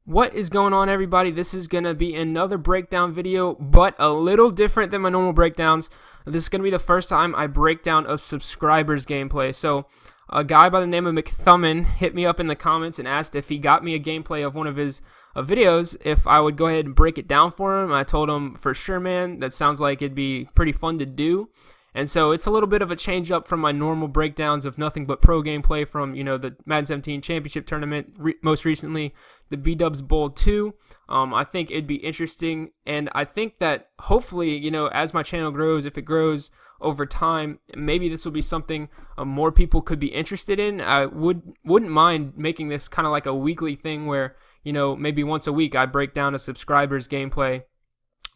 What is going on, everybody? This is going to be another breakdown video, but a little different than my normal breakdowns. This is going to be the first time I break down of subscribers gameplay. So a guy by the name of McThummin hit me up in the comments and asked if he got me a gameplay of one of his videos, if I would go ahead and break it down for him. I told him, for sure, man, that sounds like it'd be pretty fun to do. And so it's a little bit of a change up from my normal breakdowns of nothing but pro gameplay from, the Madden 17 Championship Tournament, most recently the B-Dubs Bowl 2. I think it'd be interesting, and I think that hopefully, as my channel grows, if it grows over time, maybe this will be something more people could be interested in. I wouldn't mind making this kind of like a weekly thing where, maybe once a week I break down a subscribers gameplay.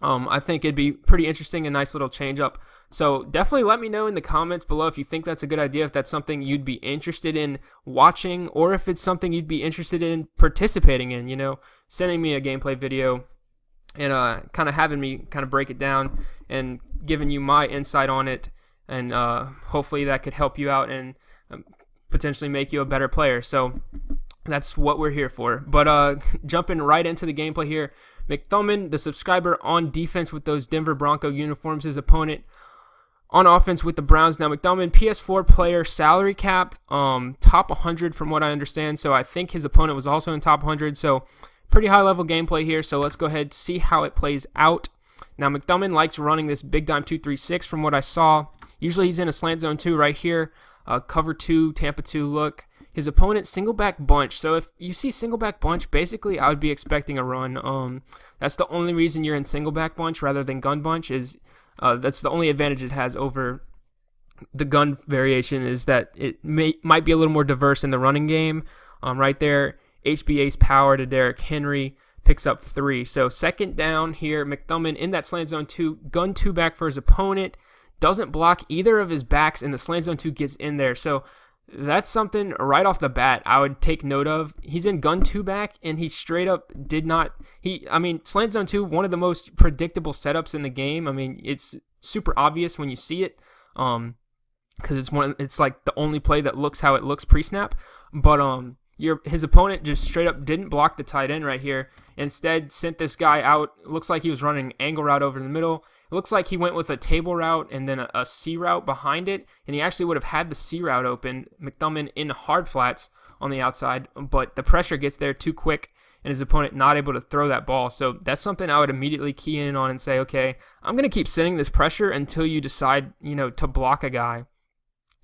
I think it'd be pretty interesting, a nice little change up. So definitely let me know in the comments below if you think that's a good idea, if that's something you'd be interested in watching, or if it's something you'd be interested in participating in, sending me a gameplay video and kind of having me kind of break it down and giving you my insight on it, and hopefully that could help you out and potentially make you a better player. So that's what we're here for. But jumping right into the gameplay here, McThummin, the subscriber, on defense with those Denver Bronco uniforms. His opponent on offense with the Browns. Now, McThummin, PS4 player, salary cap, top 100 from what I understand. So I think his opponent was also in top 100. So pretty high level gameplay here. So let's go ahead and see how it plays out. Now, McThummin likes running this big dime 2-3-6 from what I saw. Usually he's in a slant zone 2 right here. Cover 2, Tampa 2 look. His opponent, single back bunch. So if you see single back bunch, basically I would be expecting a run. That's the only reason you're in single back bunch rather than gun bunch, is that's the only advantage it has over the gun variation, is that it might be a little more diverse in the running game. Right there, HBA's power to Derrick Henry picks up 3. So second down here, McThummin in that slant zone 2, gun 2 back for his opponent, doesn't block either of his backs, and the slant zone 2 gets in there. So that's something right off the bat I would take note of. He's in gun 2 back, and he straight up did not. Slant zone 2, one of the most predictable setups in the game. It's super obvious when you see it, because it's like the only play that looks how it looks pre-snap. But his opponent just straight up didn't block the tight end right here. Instead, sent this guy out. Looks like he was running an angle route over the middle. It looks like he went with a table route and then a C route behind it, and he actually would have had the C route open, McThummin in hard flats on the outside, but the pressure gets there too quick, and his opponent not able to throw that ball. So that's something I would immediately key in on and say, okay, I'm going to keep sending this pressure until you decide, to block a guy.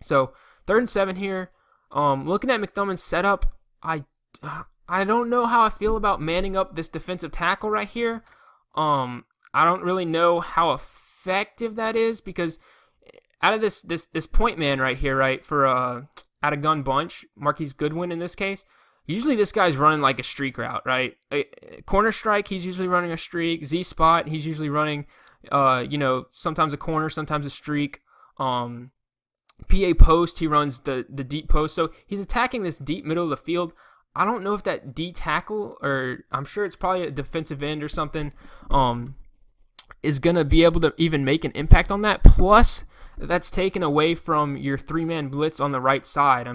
So 3rd and 7 here. Looking at McThummin's setup, I don't know how I feel about manning up this defensive tackle right here. I don't really know how effective that is, because out of this point man right here, right, for out of gun bunch, Marquise Goodwin in this case, usually this guy's running like a streak route, right? Corner strike, he's usually running a streak. Z spot, he's usually running, sometimes a corner, sometimes a streak. PA post, he runs the deep post. So he's attacking this deep middle of the field. I don't know if that D tackle, or I'm sure it's probably a defensive end or something, is going to be able to even make an impact on that. Plus, that's taken away from your 3-man blitz on the right side.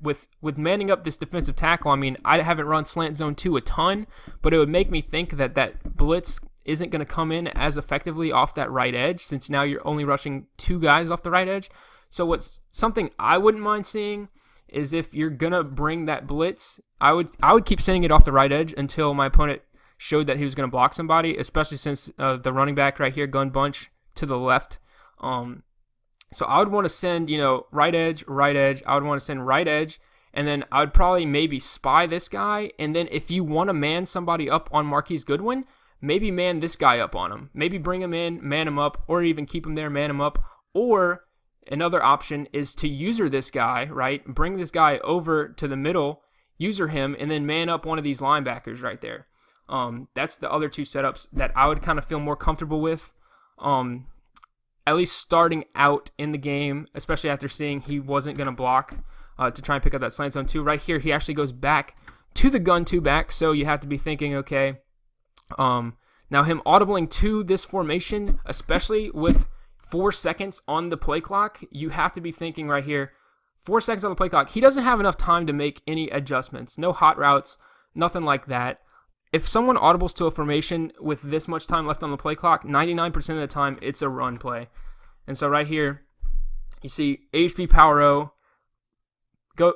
With manning up this defensive tackle, I haven't run slant zone 2 a ton, but it would make me think that blitz isn't going to come in as effectively off that right edge, since now you're only rushing 2 guys off the right edge. So what's something I wouldn't mind seeing is, if you're going to bring that blitz, I would keep sending it off the right edge until my opponent showed that he was going to block somebody, especially since the running back right here, gun bunch to the left. So I would want to send, right edge. I would want to send right edge, and then I would probably maybe spy this guy. And then if you want to man somebody up on Marquise Goodwin, maybe man this guy up on him. Maybe bring him in, man him up, or even keep him there, man him up. Or another option is to user this guy, right? Bring this guy over to the middle, user him, and then man up one of these linebackers right there. That's the other 2 setups that I would kind of feel more comfortable with, at least starting out in the game, especially after seeing he wasn't going to block to try and pick up that slant zone 2. Right here, he actually goes back to the gun 2 back, so you have to be thinking, okay, now him audibling to this formation, especially with 4 seconds on the play clock, you have to be thinking right here, 4 seconds on the play clock, he doesn't have enough time to make any adjustments. No hot routes, nothing like that. if someone audibles to a formation with this much time left on the play clock, 99% of the time it's a run play. And so right here, you see HB Power O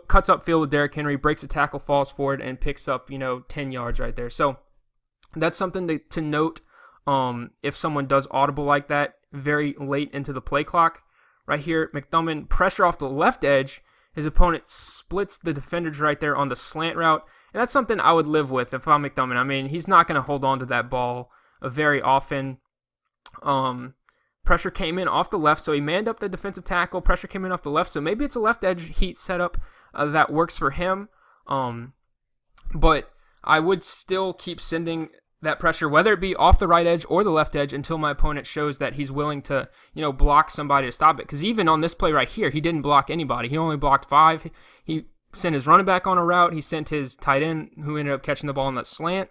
cuts upfield with Derrick Henry, breaks a tackle, falls forward, and picks up 10 yards right there. So that's something to note if someone does audible like that very late into the play clock. Right here, McDummon pressure off the left edge. His opponent splits the defenders right there on the slant route. And that's something I would live with if I'm McDummon. I mean, he's not going to hold on to that ball very often. Pressure came in off the left, so he manned up the defensive tackle. Pressure came in off the left, so maybe it's a left edge heat setup that works for him. But I would still keep sending that pressure, whether it be off the right edge or the left edge, until my opponent shows that he's willing to, block somebody to stop it. Because even on this play right here, he didn't block anybody. He only blocked 5. He sent his running back on a route. He sent his tight end, who ended up catching the ball on that slant.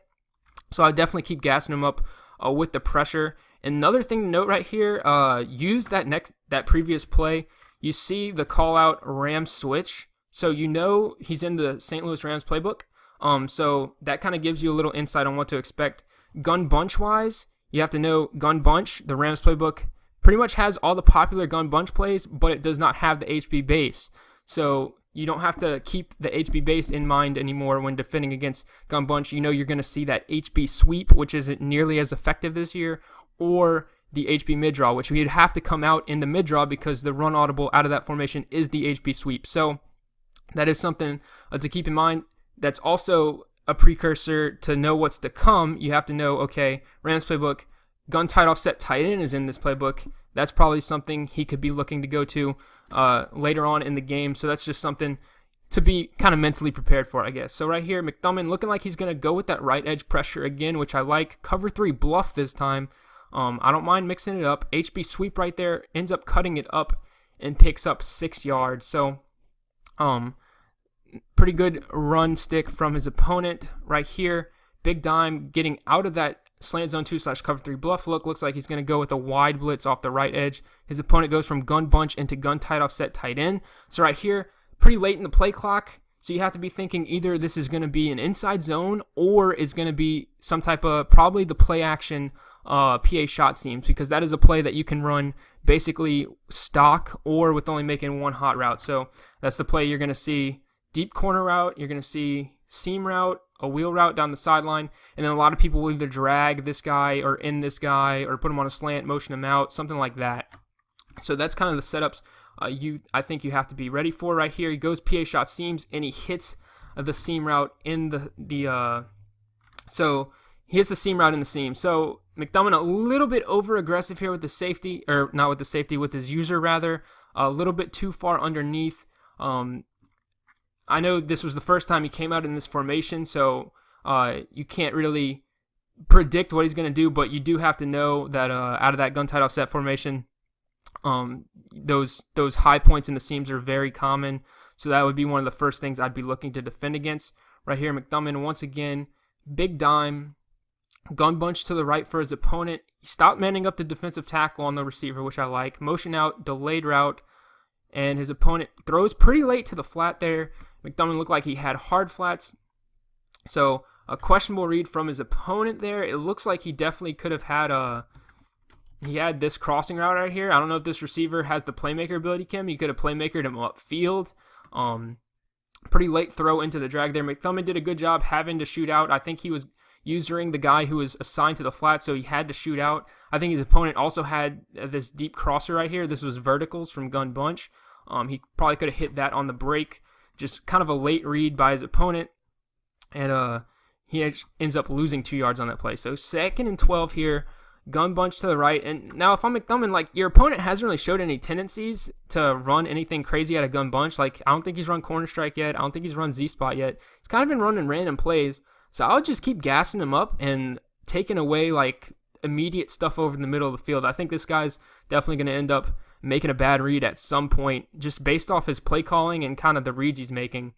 So I definitely keep gassing him up with the pressure. Another thing to note right here, use that previous play. You see the call out Rams switch, so he's in the St. Louis Rams playbook. So that kind of gives you a little insight on what to expect. Gun bunch wise, you have to know gun bunch. The Rams playbook pretty much has all the popular gun bunch plays, but it does not have the HB base. So you don't have to keep the HB base in mind anymore when defending against gun bunch. You're going to see that HB sweep, which isn't nearly as effective this year, or the HB mid-draw, which we'd have to come out in the mid-draw because the run audible out of that formation is the HB sweep. So that is something to keep in mind. That's also a precursor to know what's to come. You have to know, okay, Rams playbook, gun tight offset tight end is in this playbook. That's probably something he could be looking to go to later on in the game. So that's just something to be kind of mentally prepared for, I guess. So right here, McDummon looking like he's going to go with that right edge pressure again, which I like. Cover 3 bluff this time. I don't mind mixing it up. HB sweep right there, ends up cutting it up and picks up 6 yards. So pretty good run stick from his opponent right here. Big dime getting out of that slant zone 2/cover 3 bluff look. Looks like he's going to go with a wide blitz off the right edge. His opponent goes from gun bunch into gun tight offset tight end. So right here, pretty late in the play clock. So you have to be thinking either this is going to be an inside zone or it's going to be some type of, probably the play action PA shot seams, because that is a play that you can run basically stock or with only making one hot route. So that's the play you're going to see. Deep corner route, you're going to see seam route, a wheel route down the sideline, and then a lot of people will either drag this guy or in this guy or put him on a slant, motion him out, something like that. So that's kind of the setups I think you have to be ready for right here. He goes PA shot seams, and he hits the seam route in so he hits the seam route in the seam. So McDummon a little bit over aggressive here with the safety, or not with the safety, with his user rather, a little bit too far underneath. I know this was the first time he came out in this formation, so you can't really predict what he's going to do, but you do have to know that out of that gun tight offset formation, those high points in the seams are very common, so that would be one of the first things I'd be looking to defend against. Right here, McDummon, once again, big dime, gun bunch to the right for his opponent. He stopped manning up the defensive tackle on the receiver, which I like. Motion out, delayed route, and his opponent throws pretty late to the flat there. McDummon looked like he had hard flats, so a questionable read from his opponent there. It looks like he definitely could have had he had this crossing route right here. I don't know if this receiver has the playmaker ability, Kim. He could have playmakered him upfield. Pretty late throw into the drag there. McDummon did a good job having to shoot out. I think he was using the guy who was assigned to the flat, so he had to shoot out. I think his opponent also had this deep crosser right here. This was verticals from gun bunch. He probably could have hit that on the break. Just kind of a late read by his opponent, and he ends up losing 2 yards on that play. So 2nd and 12 here, gun bunch to the right. And now if I'm McDummon, like, your opponent hasn't really showed any tendencies to run anything crazy out of gun bunch. Like, I don't think he's run corner strike yet. I don't think he's run Z-spot yet. He's kind of been running random plays. So I would just keep gassing him up and taking away, like, immediate stuff over in the middle of the field. I think this guy's definitely going to end up making a bad read at some point, just based off his play calling and kind of the reads he's making.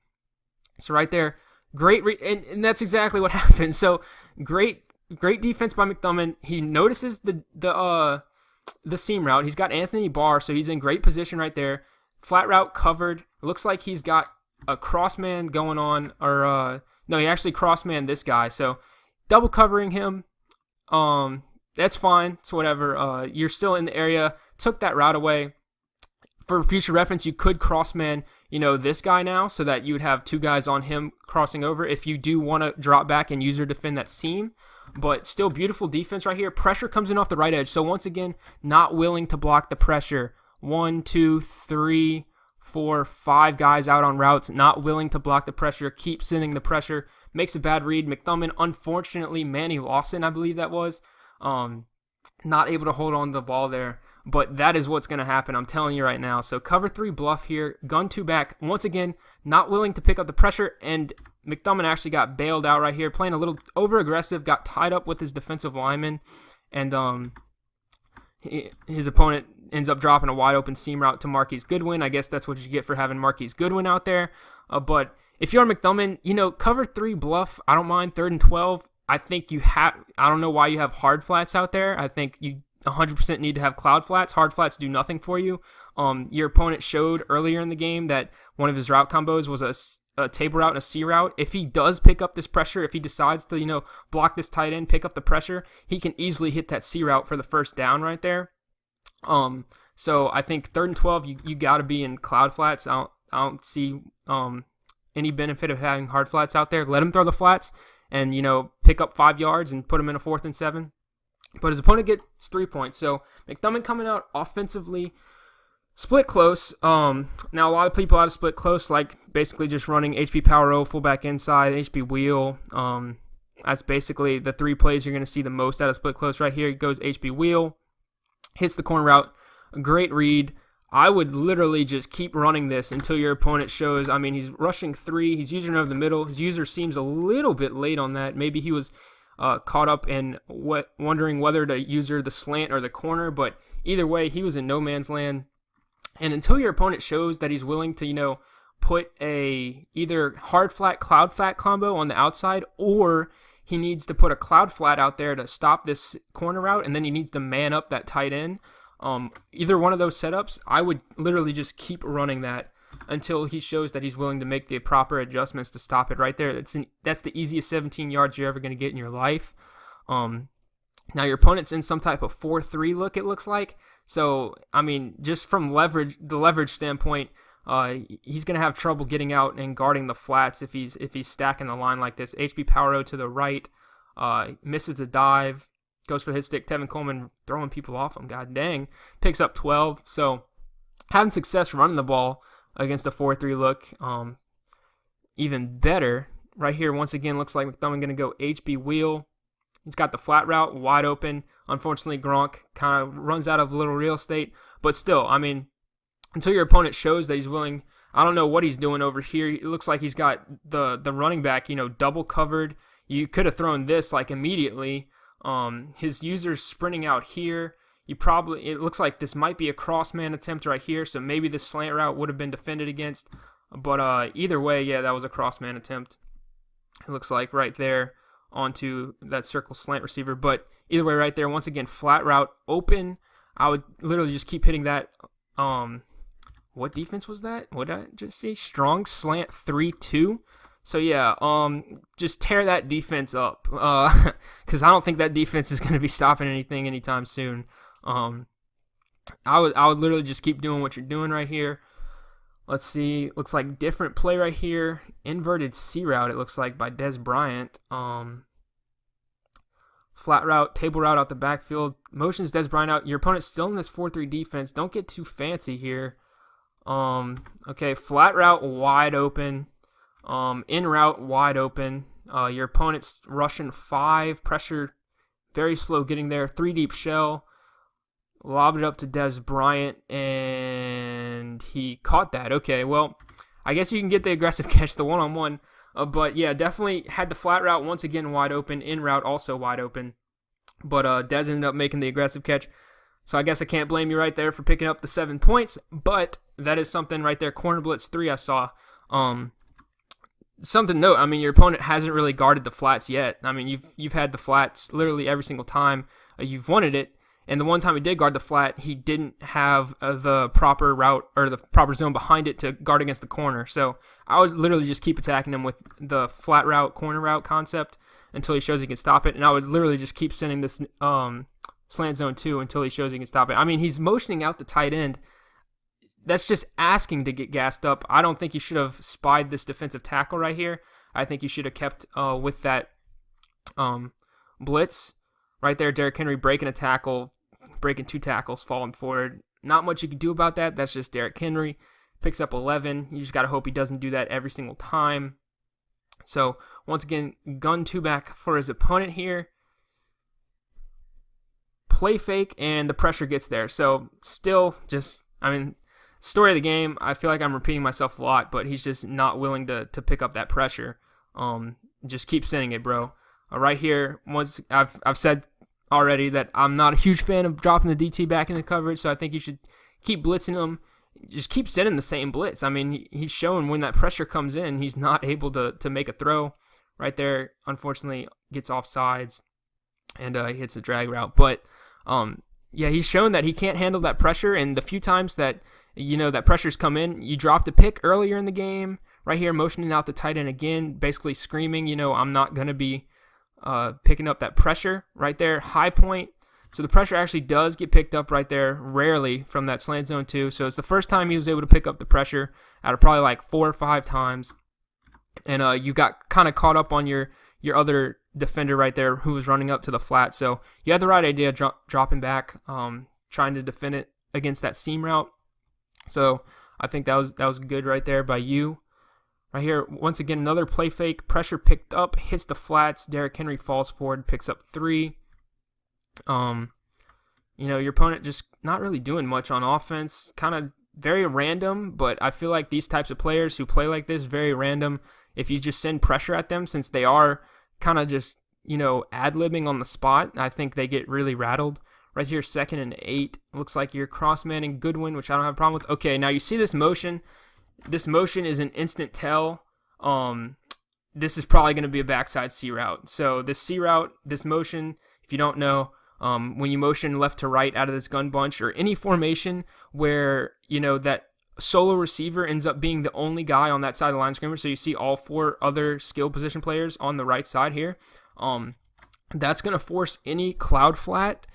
So right there, great read, and that's exactly what happened. So great defense by McDummon. He notices the seam route. He's got Anthony Barr, so he's in great position right there. Flat route covered. It looks like he's got a crossman going on, or no, he actually crossman this guy. So double covering him, that's fine. It's whatever. You're still in the area. Took that route away. For future reference, you could crossman, this guy now, so that you would have two guys on him crossing over if you do want to drop back and user defend that seam. But still beautiful defense right here. Pressure comes in off the right edge. So once again, not willing to block the pressure. 1, 2, 3, 4, 5 guys out on routes, not willing to block the pressure. Keep sending the pressure. Makes a bad read. McThummon, unfortunately, Manny Lawson, I believe that was, not able to hold on to the ball there. But that is what's going to happen, I'm telling you right now. So cover 3 bluff here, gun 2 back. Once again, not willing to pick up the pressure, and McThummon actually got bailed out right here, playing a little over-aggressive, got tied up with his defensive lineman, and his opponent ends up dropping a wide-open seam route to Marquise Goodwin. I guess that's what you get for having Marquise Goodwin out there. But if you're McThummon, cover 3 bluff, I don't mind. 3rd and 12, I think I don't know why you have hard flats out there. I think you 100% need to have cloud flats. Hard flats do nothing for you. Your opponent showed earlier in the game that one of his route combos was a table route and a C route. If he does pick up this pressure, if he decides to, block this tight end, pick up the pressure, he can easily hit that C route for the first down right there. So I think 3rd and 12, you got to be in cloud flats. I don't see any benefit of having hard flats out there. Let him throw the flats and, pick up 5 yards and put him in a 4th and 7. But his opponent gets 3 points. So McThummon coming out offensively, split close. Now a lot of people out of split close like basically just running HP Power O, fullback inside, HP Wheel. That's basically the 3 plays you're going to see the most out of split close right here. It goes HP Wheel, hits the corner route, a great read. I would literally just keep running this until your opponent shows. He's rushing 3. He's using over the middle. His user seems a little bit late on that. Maybe he was caught up in wondering whether to user the slant or the corner, but either way, he was in no man's land. And until your opponent shows that he's willing to, put a either hard flat, cloud flat combo on the outside, or he needs to put a cloud flat out there to stop this corner route, and then he needs to man up that tight end. Either one of those setups, I would literally just keep running that until he shows that he's willing to make the proper adjustments to stop it right there. That's the easiest 17 yards you're ever going to get in your life. Now your opponent's in some type of 4-3 look, it looks like. So, just from the leverage standpoint, he's going to have trouble getting out and guarding the flats if he's stacking the line like this. HP Power O to the right, misses the dive, goes for the hit stick. Tevin Coleman throwing people off him, god dang, picks up 12. So having success running the ball against a 4-3 look. Even better, right here, once again, looks like McThummon going to go HB Wheel. He's got the flat route wide open. Unfortunately, Gronk kind of runs out of a little real estate. But still, until your opponent shows that he's willing, I don't know what he's doing over here. It looks like he's got the running back, double covered. You could have thrown this immediately. His user's sprinting out here. It looks like this might be a cross-man attempt right here, so maybe this slant route would have been defended against. But either way, yeah, that was a cross-man attempt. It looks like right there onto that circle slant receiver. But either way, right there, once again, flat route, open. I would literally just keep hitting that. What defense was that? What did I just say? Strong slant 3-2. So yeah, just tear that defense up, because I don't think that defense is going to be stopping anything anytime soon. I would literally just keep doing what you're doing right here. Let's see. Looks like different play right here. Inverted C route, it looks like, by Dez Bryant. Flat route, table route out the backfield. Motions Dez Bryant out. Your opponent's still in this 4-3 defense. Don't get too fancy here. Okay, flat route wide open. In route wide open. Your opponent's rushing 5. Pressure very slow getting there. 3 deep shell. Lobbed it up to Dez Bryant, and he caught that. Okay, well, I guess you can get the aggressive catch, the one-on-one. But, yeah, definitely had the flat route once again wide open. In route also wide open. But Dez ended up making the aggressive catch. So I guess I can't blame you right there for picking up the 7 points. But that is something right there. Corner blitz 3 I saw. Something to note, your opponent hasn't really guarded the flats yet. You've had the flats literally every single time you've wanted it. And the one time he did guard the flat, he didn't have the proper route or the proper zone behind it to guard against the corner. So I would literally just keep attacking him with the flat route, corner route concept until he shows he can stop it. And I would literally just keep sending this slant zone 2 until he shows he can stop it. I mean, he's motioning out the tight end. That's just asking to get gassed up. I don't think you should have spied this defensive tackle right here. I think you should have kept with that blitz right there. Derrick Henry breaking a tackle, breaking 2 tackles, falling forward. Not much you can do about that. That's just Derrick Henry. Picks up 11. You just got to hope he doesn't do that every single time. So, once again, gun 2 back for his opponent here. Play fake, and the pressure gets there. So, still just, I mean, story of the game, I feel like I'm repeating myself a lot, but he's just not willing to pick up that pressure. Just keep sending it, bro. Right here, once I've said already that I'm not a huge fan of dropping the DT back in the coverage, so I think you should keep blitzing him. Just keep sending the same blitz. I mean, he's shown when that pressure comes in, he's not able to make a throw. Right there, unfortunately, gets offsides, and he hits a drag route. But, yeah, he's shown that he can't handle that pressure, and the few times that, that pressure's come in, you dropped a pick earlier in the game. Right here, motioning out the tight end again, basically screaming, I'm not going to be picking up that pressure right there. High point. So the pressure actually does get picked up right there, rarely from that slant zone 2. So it's the first time he was able to pick up the pressure out of probably like 4 or 5 times. And you got kind of caught up on your other defender right there who was running up to the flat. So you had the right idea dropping back, trying to defend it against that seam route. So I think that was good right there by you. Right here, once again, another play fake. Pressure picked up, hits the flats. Derrick Henry falls forward, picks up 3. Your opponent just not really doing much on offense. Kind of very random, but I feel like these types of players who play like this, very random. If you just send pressure at them, since they are kind of just, ad-libbing on the spot, I think they get really rattled. Right here, 2nd and 8. Looks like you're cross-manning Goodwin, which I don't have a problem with. Okay, now you see this motion. This motion is an instant tell. This is probably going to be a backside C route. So this C route, this motion, if you don't know, when you motion left to right out of this gun bunch or any formation where, that solo receiver ends up being the only guy on that side of the line of scrimmage, so you see all 4 other skill position players on the right side here, that's going to force any cloud flat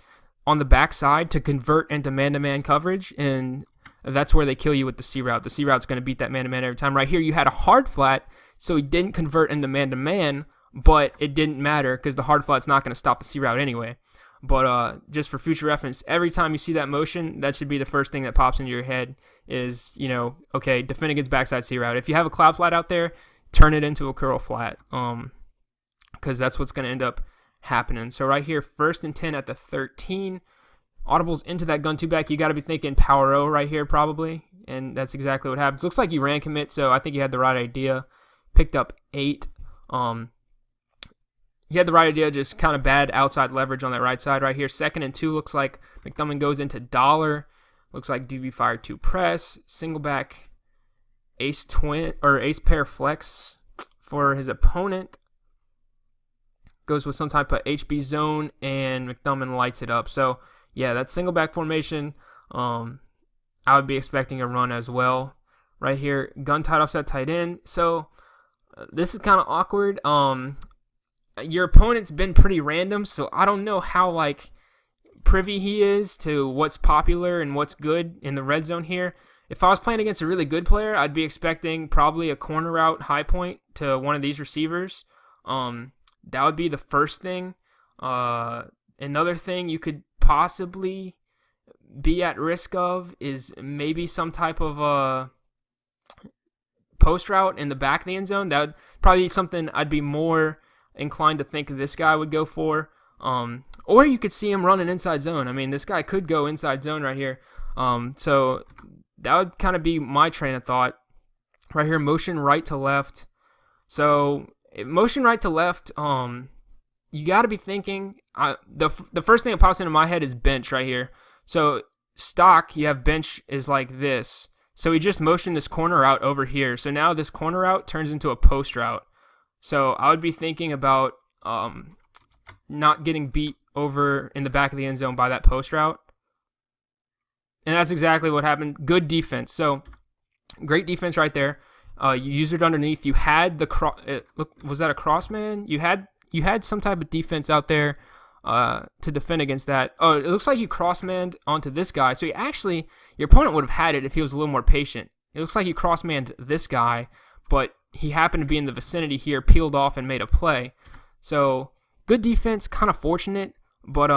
on the backside to convert into man-to-man coverage, and that's where they kill you with the C route. The C route's going to beat that man-to-man every time. Right here, you had a hard flat, so he didn't convert into man-to-man, but it didn't matter because the hard flat's not going to stop the C route anyway. But just for future reference, every time you see that motion, that should be the first thing that pops into your head is, okay, defend against backside C route. If you have a cloud flat out there, turn it into a curl flat, because that's what's going to end up happening. So right here, 1st and 10 at the 13. Audibles into that gun 2 back. You got to be thinking power O right here probably, and that's exactly what happens. Looks like you ran commit, so I think you had the right idea. Picked up 8. You had the right idea, just kind of bad outside leverage on that right side right here. 2nd and 2 looks like McDummon goes into dollar. Looks like DB fire 2 press. Single back ace pair flex for his opponent. Goes with some type of HB zone, and McDummon lights it up. So, yeah, that single back formation, I would be expecting a run as well. Right here, gun tight offset tight end. So, this is kind of awkward. Your opponent's been pretty random, so I don't know how, privy he is to what's popular and what's good in the red zone here. If I was playing against a really good player, I'd be expecting probably a corner route high point to one of these receivers. That would be the first thing. Another thing you could possibly be at risk of is maybe some type of post route in the back of the end zone. That would probably be something I'd be more inclined to think this guy would go for. Or you could see him run an inside zone. I mean, this guy could go inside zone right here. So that would kind of be my train of thought. Right here, motion right to left. So motion right to left, you got to be thinking, the first thing that pops into my head is bench right here. So stock, you have bench is like this. So he just motioned this corner out over here. So now this corner route turns into a post route. So I would be thinking about not getting beat over in the back of the end zone by that post route. And that's exactly what happened. Good defense. So great defense right there. You used it underneath. You had the was that a cross man? You had you had some type of defense out there to defend against that. Oh, it looks like you cross-manned onto this guy. So your opponent would have had it if he was a little more patient. It looks like you cross-manned this guy, but he happened to be in the vicinity here, peeled off, and made a play. So good defense, kind of fortunate, but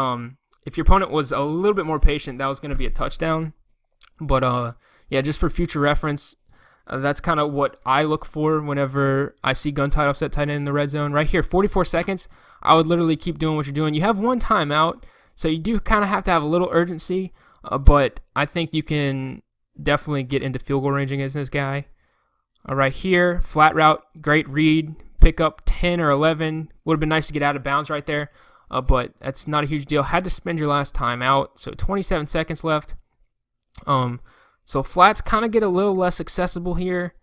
if your opponent was a little bit more patient, that was going to be a touchdown. But yeah, just for future reference, that's kind of what I look for whenever I see gun tight offset tight end in the red zone. Right here, 44 seconds, I would literally keep doing what you're doing. You have one timeout, so you do kind of have to have a little urgency, but I think you can definitely get into field goal range against this guy. Right here, flat route, great read, pick up 10 or 11. Would have been nice to get out of bounds right there, but that's not a huge deal. Had to spend your last timeout, so 27 seconds left. So flats kind of get a little less accessible here.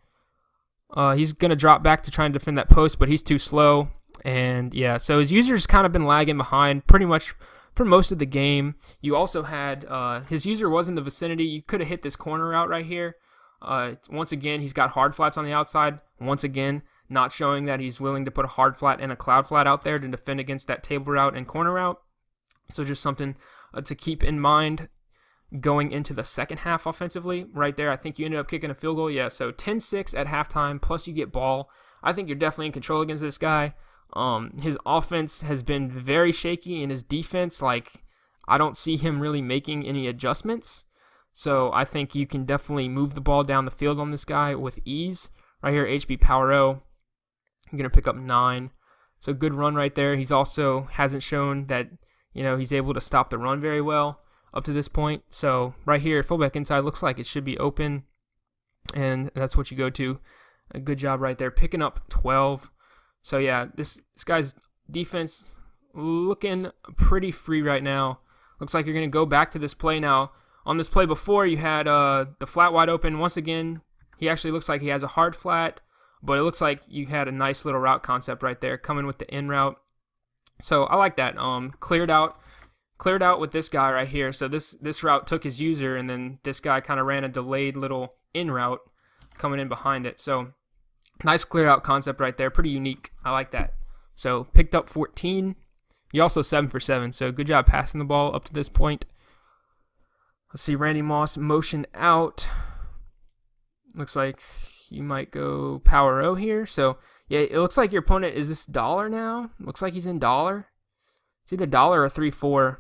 He's going to drop back to try and defend that post, but he's too slow. And yeah, so his user's kind of been lagging behind pretty much for most of the game. You also had his user was in the vicinity. You could have hit this corner out right here. Once again, he's got hard flats on the outside. Once again, not showing that he's willing to put a hard flat and a cloud flat out there to defend against that table route and corner route. So just something to keep in mind going into the second half offensively. Right there, I think you ended up kicking a field goal. Yeah, so 10-6 at halftime, plus you get ball. I think you're definitely in control against this guy. His offense has been very shaky, and his defense, like, I don't see him really making any adjustments. So I think you can definitely move the ball down the field on this guy with ease. Right here, HB Power O. I'm going to pick up 9. So good run right there. He's also hasn't shown that, he's able to stop the run very well up to this point. So right here, fullback inside looks like it should be open, and that's what you go to. A good job right there, picking up 12. So yeah, this guy's defense looking pretty free right now. Looks like you're going to go back to this play now. On this play before, you had the flat wide open. Once again, he actually looks like he has a hard flat, but it looks like you had a nice little route concept right there coming with the in route. So I like that. Cleared out with this guy right here. So this route took his user, and then this guy kind of ran a delayed little in route coming in behind it. So nice clear out concept right there. Pretty unique. I like that. So picked up 14. You're also 7 for 7. So good job passing the ball up to this point. Let's see, Randy Moss motion out. Looks like you might go Power O here. So yeah, it looks like your opponent is this dollar now. Looks like he's in dollar. It's either dollar or 3-4.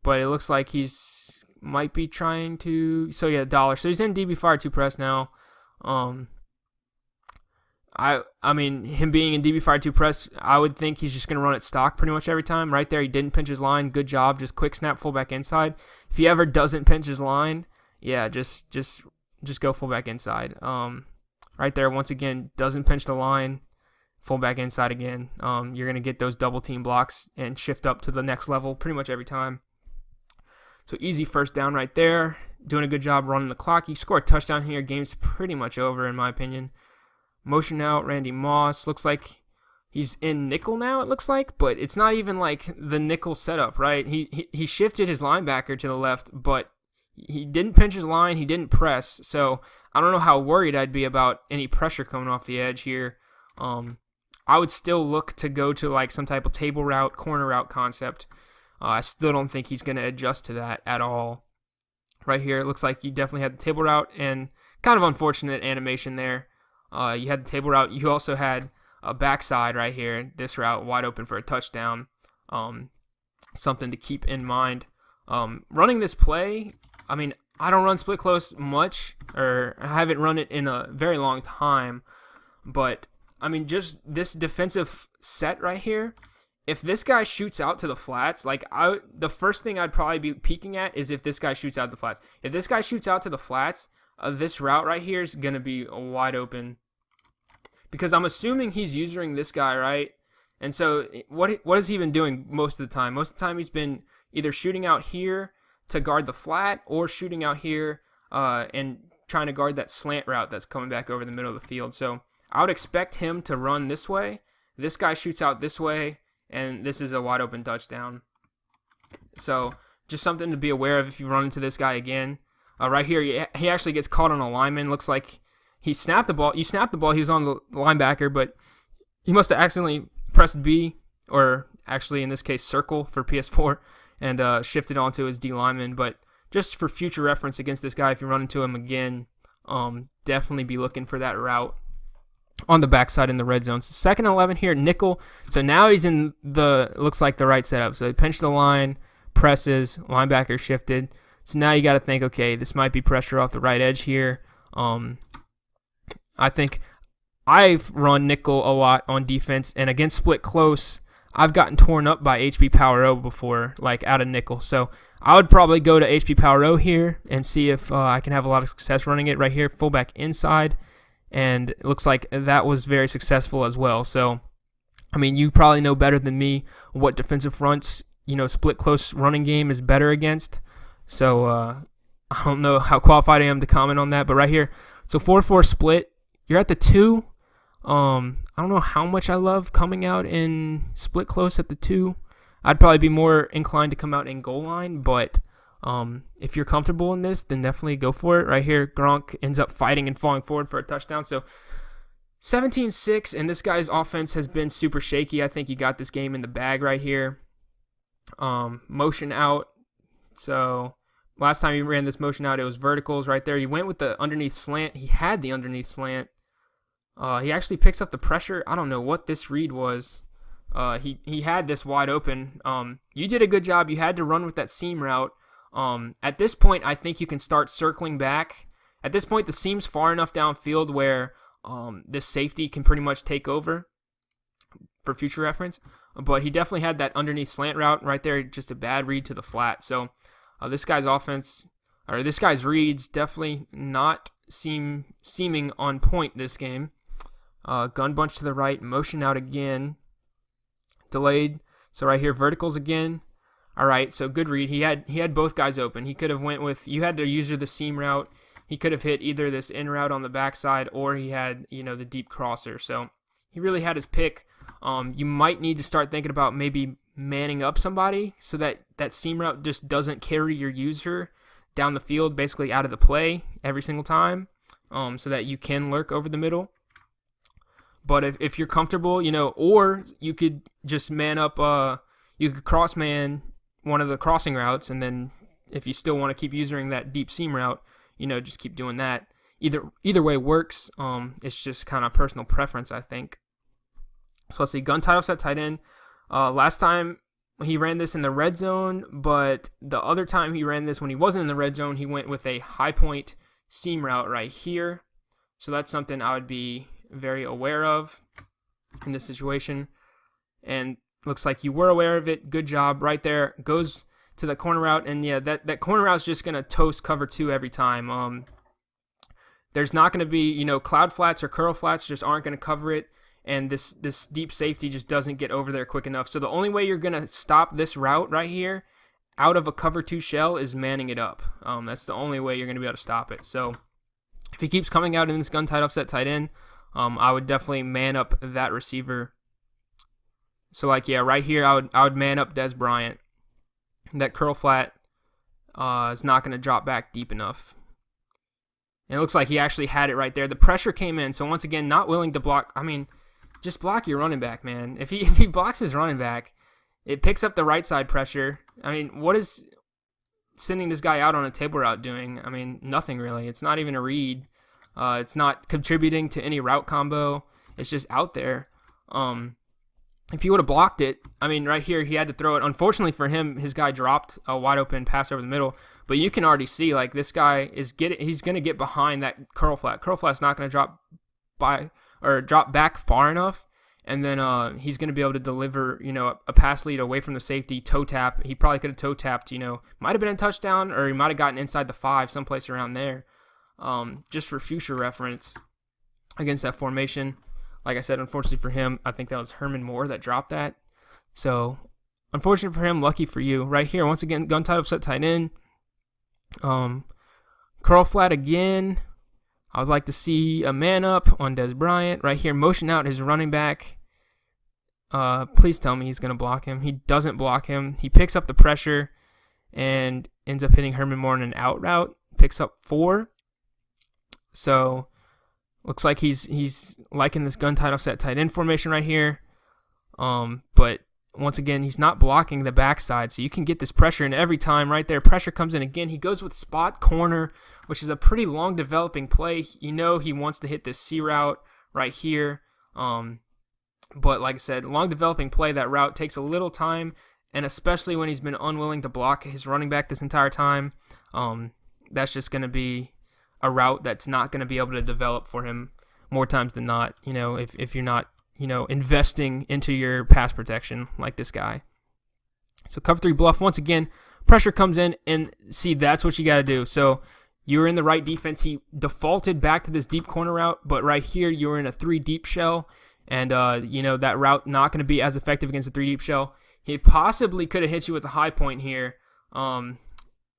But it looks like he's might be trying to. So yeah, dollar. So he's in DB Fire 2 press now. I mean, him being in DB Fire 2 press, I would think he's just going to run it stock pretty much every time. Right there, he didn't pinch his line. Good job. Just quick snap fullback inside. If he ever doesn't pinch his line, yeah, just go fullback inside. Right there, once again, doesn't pinch the line. Fullback inside again. You're going to get those double team blocks and shift up to the next level pretty much every time. So easy first down right there. Doing a good job running the clock. You score a touchdown here, game's pretty much over in my opinion. Motion out, Randy Moss. Looks like he's in nickel now, it looks like, but it's not even like the nickel setup, right? He shifted his linebacker to the left, but he didn't pinch his line, he didn't press, so I don't know how worried I'd be about any pressure coming off the edge here. I would still look to go to like some type of table route, corner route concept. I still don't think he's going to adjust to that at all. Right here, it looks like you definitely had the table route, and kind of unfortunate animation there. You had the table route. You also had a backside right here. This route wide open for a touchdown. Something to keep in mind. Running this play, I mean, I don't run split close much, or I haven't run it in a very long time. But, I mean, just this defensive set right here, if this guy shoots out to the flats, like the first thing I'd probably be peeking at is if this guy shoots out the flats. If this guy shoots out to the flats, this route right here is going to be wide open. Because I'm assuming he's using this guy, right? And so what has he been doing most of the time? Most of the time he's been either shooting out here to guard the flat or shooting out here and trying to guard that slant route that's coming back over the middle of the field. So I would expect him to run this way. This guy shoots out this way, and this is a wide open touchdown. So just something to be aware of if you run into this guy again. Right here, he actually gets caught on a lineman. Looks like he snapped the ball. You snapped the ball. He was on the linebacker, but he must have accidentally pressed B, or actually in this case circle for PS4, and shifted onto his D lineman. But just for future reference against this guy, if you run into him again, definitely be looking for that route on the backside in the red zone. So 2nd and 11 here, nickel. So now he's in looks like the right setup. So he pinched the line, presses, linebacker shifted. So now you got to think, okay, this might be pressure off the right edge here. I think I've run nickel a lot on defense, and against split close, I've gotten torn up by HP Power O before, like out of nickel. So I would probably go to HP Power O here and see if I can have a lot of success running it right here, fullback inside. And it looks like that was very successful as well. So, I mean, you probably know better than me what defensive fronts, split close running game is better against. So, I don't know how qualified I am to comment on that. But right here, so 4-4 split, you're at the 2. I don't know how much I love coming out in split close at the 2. I'd probably be more inclined to come out in goal line, but if you're comfortable in this, then definitely go for it. Right here, Gronk ends up fighting and falling forward for a touchdown. So 17-6, and this guy's offense has been super shaky. I think you got this game in the bag right here. Motion out. So last time he ran this motion out, it was verticals right there. He went with the underneath slant. He had the underneath slant. He actually picks up the pressure. I don't know what this read was. He had this wide open. You did a good job. You had to run with that seam route. At this point, I think you can start circling back. At this point, the seam's far enough downfield where this safety can pretty much take over for future reference. But he definitely had that underneath slant route right there, just a bad read to the flat. So this guy's offense, or this guy's reads, definitely not seeming on point this game. Gun bunch to the right, motion out again, delayed. So right here, verticals again. All right, so good read. He had both guys open. He could have went with, you had to use the seam route. He could have hit either this in route on the backside, or he had, the deep crosser. So he really had his pick. You might need to start thinking about maybe manning up somebody so that that seam route just doesn't carry your user down the field, basically out of the play every single time, so that you can lurk over the middle. But if you're comfortable, or you could just man up, you could cross man one of the crossing routes, and then if you still want to keep using that deep seam route, just keep doing that. Either way works. It's just kind of personal preference, I think. So let's see, gun title set tight end. Last time he ran this in the red zone, but the other time he ran this when he wasn't in the red zone, he went with a high point seam route right here. So that's something I would be very aware of in this situation. And looks like you were aware of it. Good job right there. Goes to the corner route, and yeah, that corner route is just going to toast cover 2 every time. There's not going to be, cloud flats or curl flats just aren't going to cover it. And this deep safety just doesn't get over there quick enough. So the only way you're going to stop this route right here out of a cover 2 shell is manning it up. That's the only way you're going to be able to stop it. So if he keeps coming out in this gun tight offset tight end, I would definitely man up that receiver. So right here, I would man up Des Bryant. That curl flat is not going to drop back deep enough. And it looks like he actually had it right there. The pressure came in. So once again, not willing to block. I mean, just block your running back, man. If he blocks his running back, it picks up the right side pressure. I mean, what is sending this guy out on a table route doing? I mean, nothing really. It's not even a read. It's not contributing to any route combo. It's just out there. If he would have blocked it, I mean, right here, he had to throw it. Unfortunately for him, his guy dropped a wide open pass over the middle. But you can already see, this guy he's going to get behind that curl flat. Curl flat's not going to drop back far enough. And then he's going to be able to deliver, a pass lead away from the safety, toe tap. He probably could have toe tapped, might have been a touchdown, or he might have gotten inside the 5, someplace around there. Just for future reference against that formation. Like I said, unfortunately for him, I think that was Herman Moore that dropped that. So, unfortunate for him, lucky for you. Right here, once again, gun tight offset tight end. Curl flat again. I would like to see a man up on Des Bryant. Right here, motion out his running back. Please tell me he's going to block him. He doesn't block him. He picks up the pressure and ends up hitting Herman Moore in an out route. Picks up 4. So, Looks like he's liking this gun title set tight end formation right here. But once again, he's not blocking the backside, so you can get this pressure in every time right there. Pressure comes in again. He goes with spot corner, which is a pretty long developing play. You know he wants to hit this C route right here. But like I said, long developing play. That route takes a little time, and especially when he's been unwilling to block his running back this entire time, that's just going to be a route that's not going to be able to develop for him more times than not, if you're not investing into your pass protection like this guy. So cover 3 bluff. Once again, pressure comes in, and see, that's what you got to do. So you were in the right defense. He defaulted back to this deep corner route, but right here you were in a 3 deep shell, and that route not going to be as effective against a 3 deep shell. He possibly could have hit you with a high point here,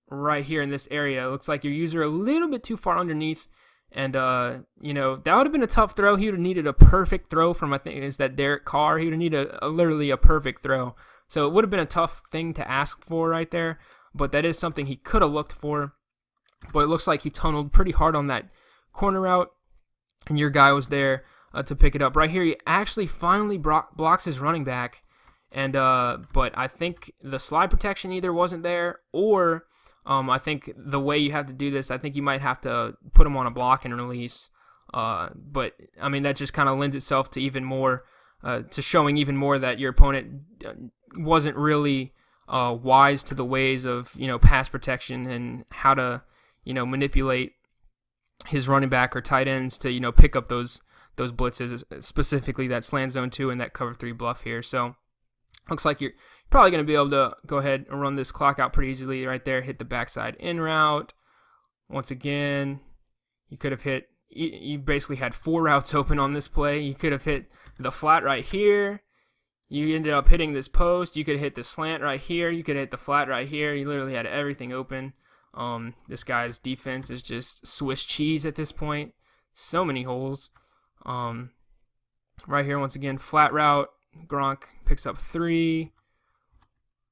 right here in this area. It looks like your user a little bit too far underneath. And, that would have been a tough throw. He would have needed a perfect throw from, I think, is that Derek Carr. He would have needed literally a perfect throw. So it would have been a tough thing to ask for right there. But that is something he could have looked for. But it looks like he tunneled pretty hard on that corner route. And your guy was there to pick it up. Right here, he actually finally blocks his running back. And but I think the slide protection either wasn't there, or I think the way you have to do this, I think you might have to put him on a block and release. But, I mean, that just kind of lends itself to even more, to showing even more that your opponent wasn't really wise to the ways of, pass protection and how to, manipulate his running back or tight ends to, pick up those blitzes, specifically that slant zone 2 and that cover 3 bluff here. So looks like you're probably going to be able to go ahead and run this clock out pretty easily right there. Hit the backside in route. Once again, you could have hit, you basically had 4 routes open on this play. You could have hit the flat right here. You ended up hitting this post. You could hit the slant right here. You could hit the flat right here. You literally had everything open. This guy's defense is just Swiss cheese at this point. So many holes. Right here, once again, flat route. Gronk picks up 3.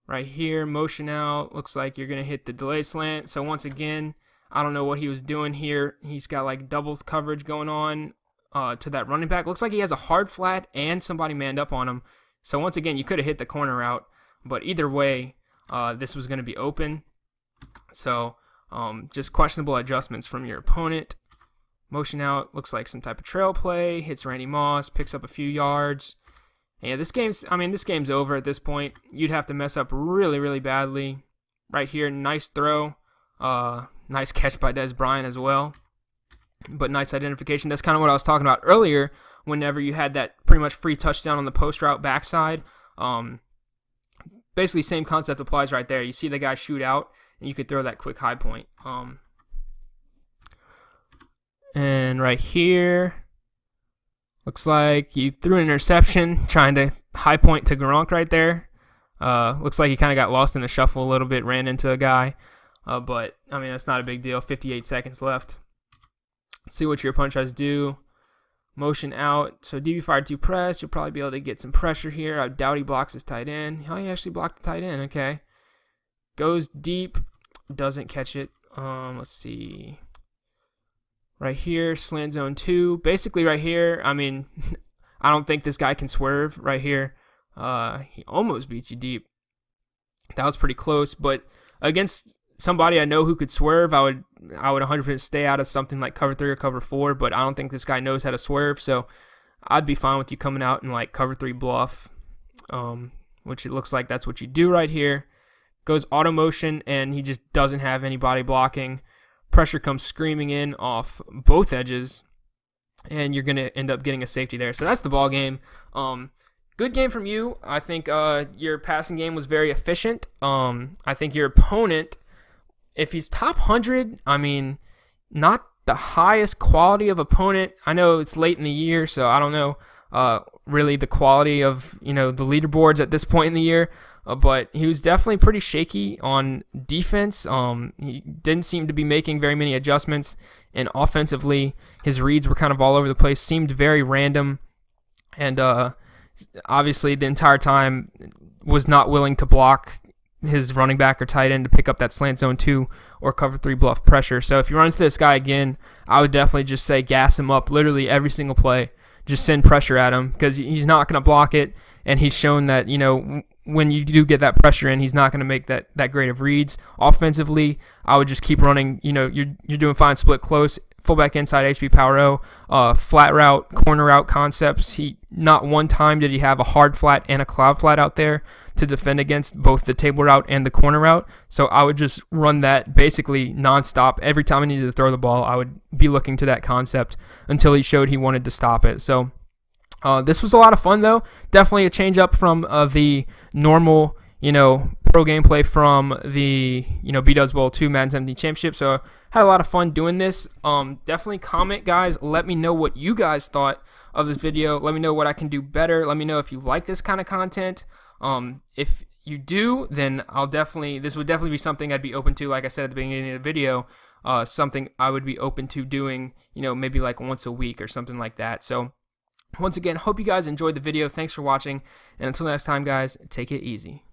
Right here, motion out. Looks like you're going to hit the delay slant. So once again, I don't know what he was doing here. He's got like double coverage going on to that running back. Looks like he has a hard flat and somebody manned up on him. So once again, you could have hit the corner route. But either way, this was going to be open. So just questionable adjustments from your opponent. Motion out. Looks like some type of trail play. Hits Randy Moss. Picks up a few yards. Yeah, this game's over at this point. You'd have to mess up really, really badly. Right here, nice throw. Nice catch by Des Bryant as well. But nice identification. That's kind of what I was talking about earlier whenever you had that pretty much free touchdown on the post route backside. Basically, same concept applies right there. You see the guy shoot out, and you could throw that quick high point. And right here, looks like you threw an interception trying to high point to Gronk right there. Looks like he kind of got lost in the shuffle a little bit, ran into a guy. But, I mean, that's not a big deal. 58 seconds left. Let's see what your opponent tries to do. Motion out. So DB fired 2 press. You'll probably be able to get some pressure here. I doubt he blocks his tight end. Oh, he actually blocked the tight end. Okay. Goes deep. Doesn't catch it. Let's see. Right here, slant zone 2. Basically right here, I mean, I don't think this guy can swerve right here. He almost beats you deep. That was pretty close, but against somebody I know who could swerve, I would 100% stay out of something like cover 3 or cover 4, but I don't think this guy knows how to swerve, so I'd be fine with you coming out and like cover 3 bluff, which it looks like that's what you do right here. Goes auto motion, and he just doesn't have anybody blocking. Pressure comes screaming in off both edges, and you're going to end up getting a safety there. So that's the ball game. Good game from you. I think your passing game was very efficient. I think your opponent, if he's top 100, I mean, not the highest quality of opponent. I know it's late in the year, so I don't know really the quality of the leaderboards at this point in the year. But he was definitely pretty shaky on defense. He didn't seem to be making very many adjustments. And offensively, his reads were kind of all over the place, seemed very random. And obviously, the entire time was not willing to block his running back or tight end to pick up that slant zone 2 or cover 3 bluff pressure. So if you run into this guy again, I would definitely just say gas him up literally every single play. Just send pressure at him because he's not going to block it, and he's shown that, when you do get that pressure in, he's not going to make that great of reads. Offensively, I would just keep running. You're doing fine split close, fullback inside HB power O, flat route, corner route concepts. Not one time did he have a hard flat and a cloud flat out there to defend against both the table route and the corner route. So I would just run that basically nonstop. Every time I needed to throw the ball, I would be looking to that concept until he showed he wanted to stop it. So this was a lot of fun, though. Definitely a change up from the normal, pro gameplay from the, B-Dubs Bowl 2 Madden 17 Championship. So had a lot of fun doing this. Definitely comment, guys. Let me know what you guys thought of this video. Let me know what I can do better. Let me know if you like this kind of content. If you do, then this would definitely be something I'd be open to. Like I said at the beginning of the video, something I would be open to doing, maybe like once a week or something like that. So once again, hope you guys enjoyed the video. Thanks for watching. And until next time, guys, take it easy.